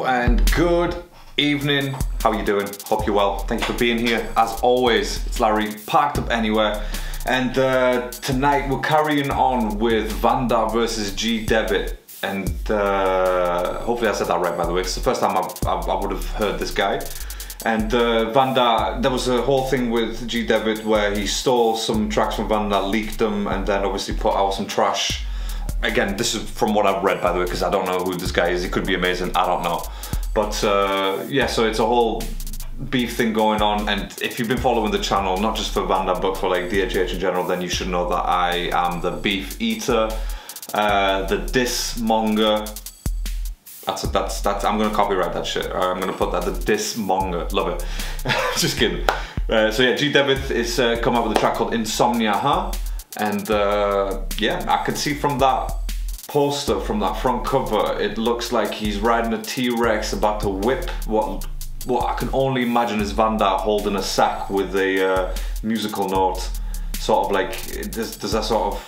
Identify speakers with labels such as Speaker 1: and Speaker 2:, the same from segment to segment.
Speaker 1: Hello and good evening. How are you doing? Hope you're well. Thank you for being here. As always, it's Larry, parked up anywhere. And tonight we're carrying on with VannDa versus G-Devith. And hopefully I said that right, by the way. It's the first time I would have heard this guy. And VannDa, there was a whole thing with G-Devith where he stole some tracks from VannDa, leaked them, and then obviously put out some trash. Again, this is from what I've read, by the way, because I don't know who this guy is. He could be amazing, I don't know. But yeah, so it's a whole beef thing going on. And if you've been following the channel, not just for VannDa, but for like DHH in general, then you should know that I am the beef eater, the diss monger. That's I'm gonna copyright that shit. I'm gonna put that, the diss monger. Love it. Just kidding. So yeah, G-Devith is come up with a track called Insomnia Huh. And yeah, I can see from that poster, from that front cover, it looks like he's riding a T-Rex about to whip what I can only imagine is VannDa holding a sack with a musical note. Sort of like, does that sort of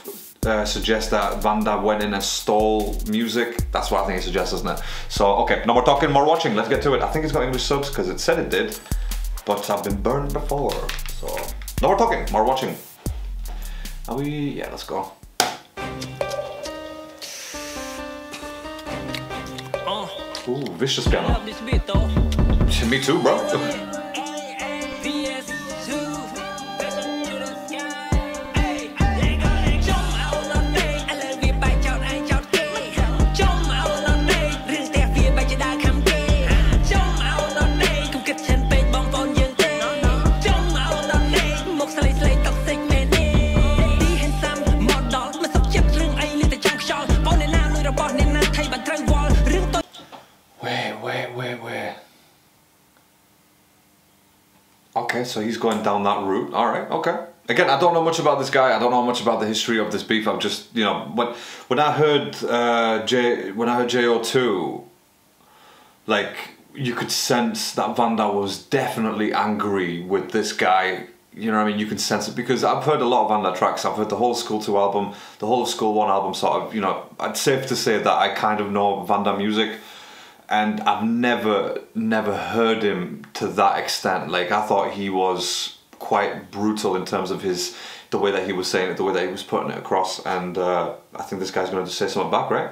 Speaker 1: suggest that VannDa went in and stole music? That's what I think it suggests, doesn't it? So, okay, no more talking, more watching, let's get to it. I think it's got English subs because it said it did, but I've been burned before. So, no more talking, more watching. Are we? Yeah, let's go. Ooh, vicious piano. Me too, bro. Where? Okay, so he's going down that route. All right, okay. Again, I don't know much about this guy. I don't know much about the history of this beef. I'm just, you know, when I heard JO2, like you could sense that VannDa was definitely angry with this guy. You know what I mean? You can sense it because I've heard a lot of VannDa tracks. I've heard the whole School 2 album, the whole School 1 album. Sort of, you know, it's safe to say that I kind of know VannDa music. And I've never heard him to that extent. Like, I thought he was quite brutal in terms of the way that he was saying it, the way that he was putting it across. And I think this guy's going to say something back, right?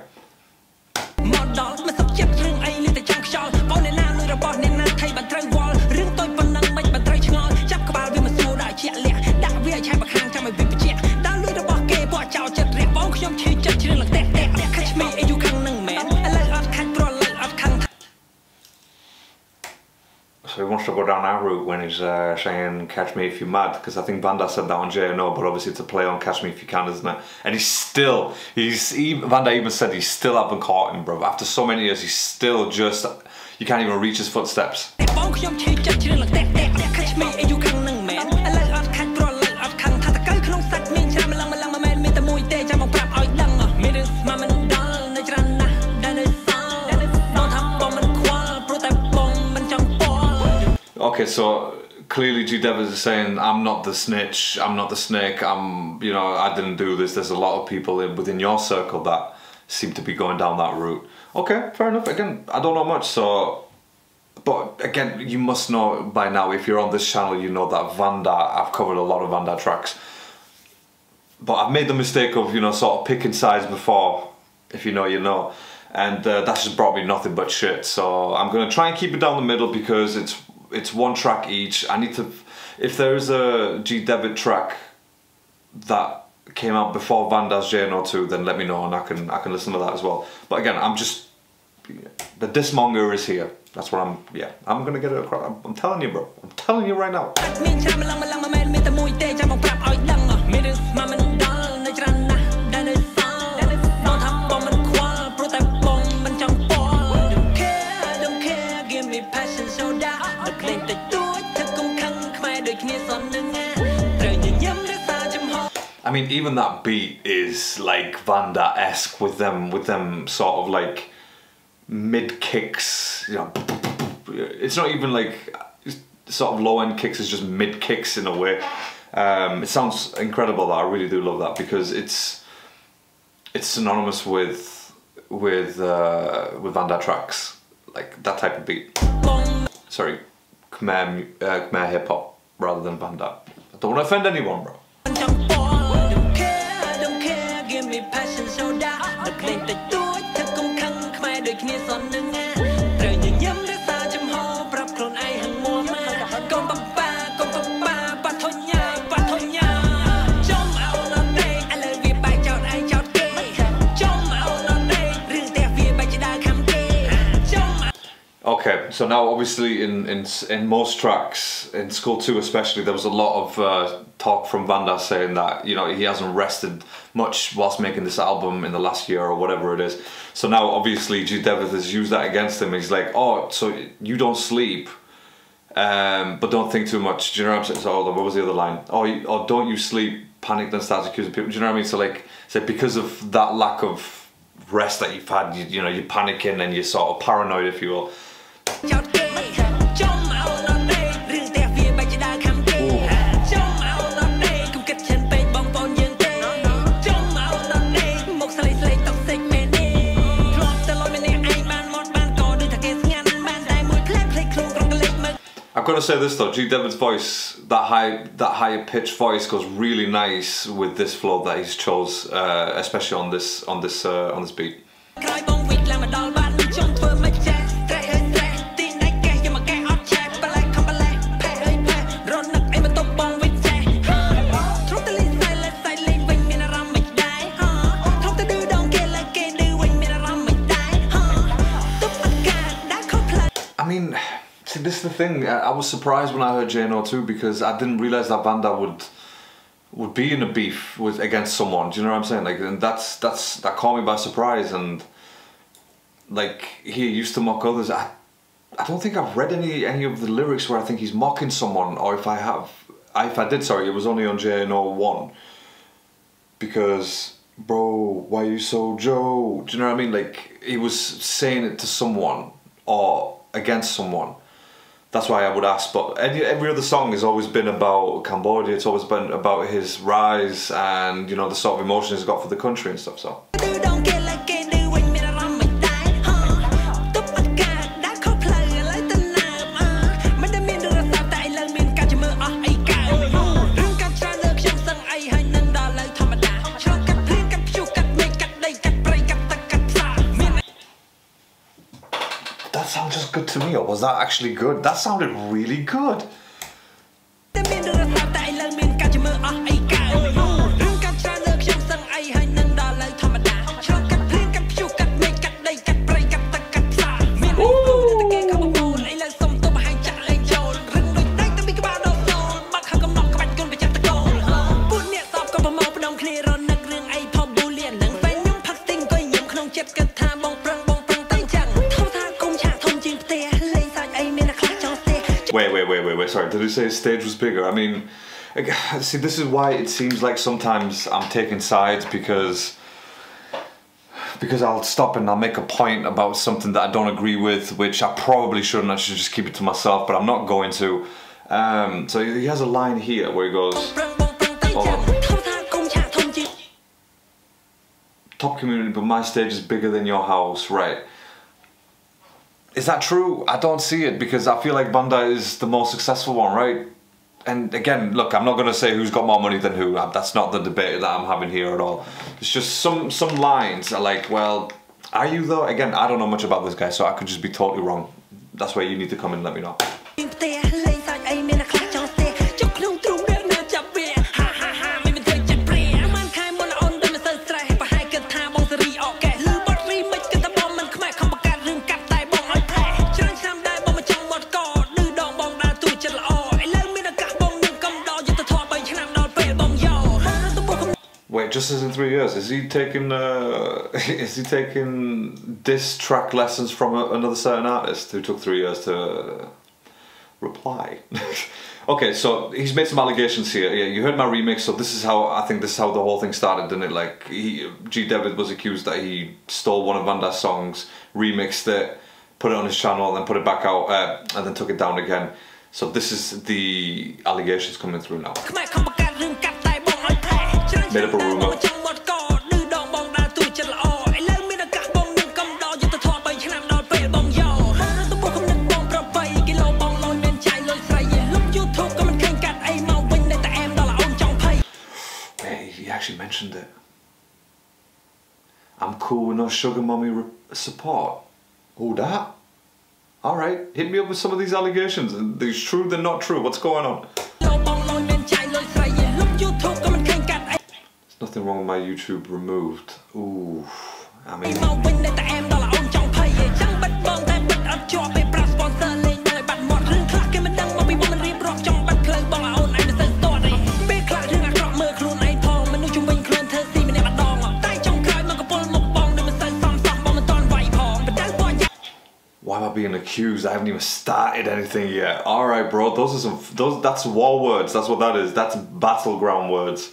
Speaker 1: So he wants to go down our route when he's saying "Catch Me If You're Mad," because I think VannDa said that on JNO, but obviously it's a play on "Catch Me If You Can," isn't it? And VannDa even said he still haven't caught him, bro. After so many years, he's still just, you can't even reach his footsteps. Okay, so clearly G-Devith is saying, I'm not the snitch, I'm not the snake, you know, I didn't do this. There's a lot of people within your circle that seem to be going down that route. Okay, fair enough. Again, I don't know much, so, but again, you must know by now, if you're on this channel, you know that VannDa, I've covered a lot of VannDa tracks. But I've made the mistake of, you know, sort of picking sides before. If you know, you know. And that's just brought me nothing but shit. So I'm gonna try and keep it down the middle because it's one track each. I need to, if there's a G-Devith track that came out before VannDa's JNO2, then let me know and I can listen to that as well. But again, I'm just, the diss monger is here. That's what I'm gonna get it across. I'm telling you, bro. I'm telling you right now. I mean, even that beat is like VannDa-esque with them sort of like mid kicks, you know. It's not even like sort of low end kicks, it's just mid kicks in a way. It sounds incredible. That I really do love that because it's synonymous with VannDa tracks. like that type of beat. Sorry, Khmer hip hop rather than VannDa. I don't want to offend anyone, bro. Okay, so now obviously in most tracks, in School 2 especially, there was a lot of talk from VannDa saying that, you know, he hasn't rested much whilst making this album in the last year or whatever it is. So now obviously G-Devith has used that against him. He's like, oh, so you don't sleep, but don't think too much. Do you know what I'm saying? So hold on, what was the other line? Oh, don't you sleep, panic, then start accusing people. Do you know what I mean? So like, because of that lack of rest that you've had, you know, you're panicking and you're sort of paranoid, if you will. I've got to say this though, G-Devith's voice, that higher pitched voice goes really nice with this flow that he's chose, especially on this beat. I mean, see, this is the thing. I was surprised when I heard JNO too, because I didn't realize that VannDa would be in a beef against someone. Do you know what I'm saying? Like, and that caught me by surprise. And like, he used to mock others. I don't think I've read any of the lyrics where I think he's mocking someone, or if I did, sorry, it was only on JNO 1. Because, bro, why you so Joe? Do you know what I mean? Like, he was saying it to someone or against someone. That's why I would ask. But every other song has always been about Cambodia. It's always been about his rise and, you know, the sort of emotions he's got for the country and stuff. So. That sounds just good to me, or was that actually good? That sounded really good. Wait, sorry, did he say his stage was bigger? I mean, see, this is why it seems like sometimes I'm taking sides, because I'll stop and I'll make a point about something that I don't agree with, which I probably shouldn't. I should just keep it to myself, but I'm not going to. So he has a line here where he goes, top community, but my stage is bigger than your house, right? Is that true? I don't see it, because I feel like VannDa is the most successful one, right? And again, look, I'm not going to say who's got more money than who. That's not the debate that I'm having here at all. It's just some lines are like, well, are you though? Again, I don't know much about this guy, so I could just be totally wrong. That's where you need to come and let me know. Wait, just as in 3 years, is he taking diss track lessons from another certain artist who took 3 years to reply? Okay, so he's made some allegations here. Yeah, you heard my remix, so this is how I think the whole thing started, didn't it? Like, G-Devith was accused that he stole one of VannDa's songs, remixed it, put it on his channel, and then put it back out, and then took it down again. So this is the allegations coming through now. Made up a rumor. mentioned it. I'm cool with no sugar mommy support. Oh, that? Alright, hit me up with some of these allegations. Are these true, they're not true? What's going on? There's nothing wrong with my YouTube removed. Ooh, I mean... Why am I being accused? I haven't even started anything yet. Alright, bro, that's war words. That's what that is. That's battleground words.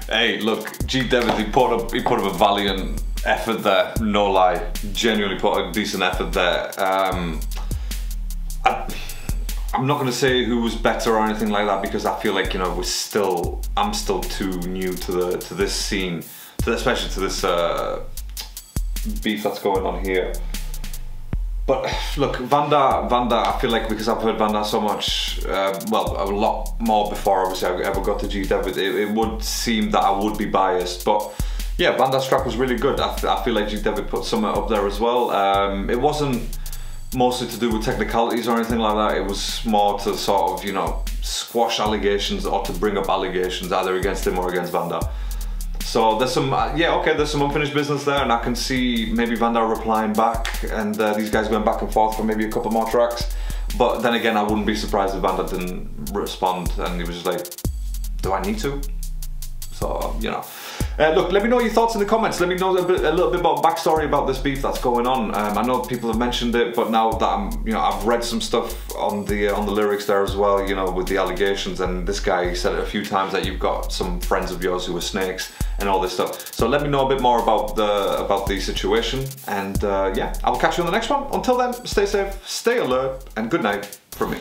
Speaker 1: Hey, look, G-Devith, he put up a valiant effort there, no lie. Genuinely put a decent effort there. I'm not going to say who was better or anything like that, because I feel like, you know, I'm still too new to this scene, especially to this beef that's going on here. But look, VannDa, I feel like because I've heard VannDa so much, well, a lot more before obviously I ever got to G-Devith, it would seem that I would be biased. But yeah, VannDa's track was really good. I feel like G-Devith put something up there as well. It wasn't mostly to do with technicalities or anything like that. It was more to sort of, you know, squash allegations or to bring up allegations either against him or against VannDa. So there's some, yeah, okay, there's some unfinished business there, and I can see maybe VannDa replying back and these guys going back and forth for maybe a couple more tracks. But then again, I wouldn't be surprised if VannDa didn't respond and he was just like, do I need to? So, you know. Look, let me know your thoughts in the comments. Let me know a little bit about backstory about this beef that's going on. I know people have mentioned it, but now that I've read some stuff on the lyrics there as well, you know, with the allegations. And this guy said it a few times that you've got some friends of yours who are snakes and all this stuff. So let me know a bit more about the situation. And yeah, I will catch you on the next one. Until then, stay safe, stay alert, and good night from me.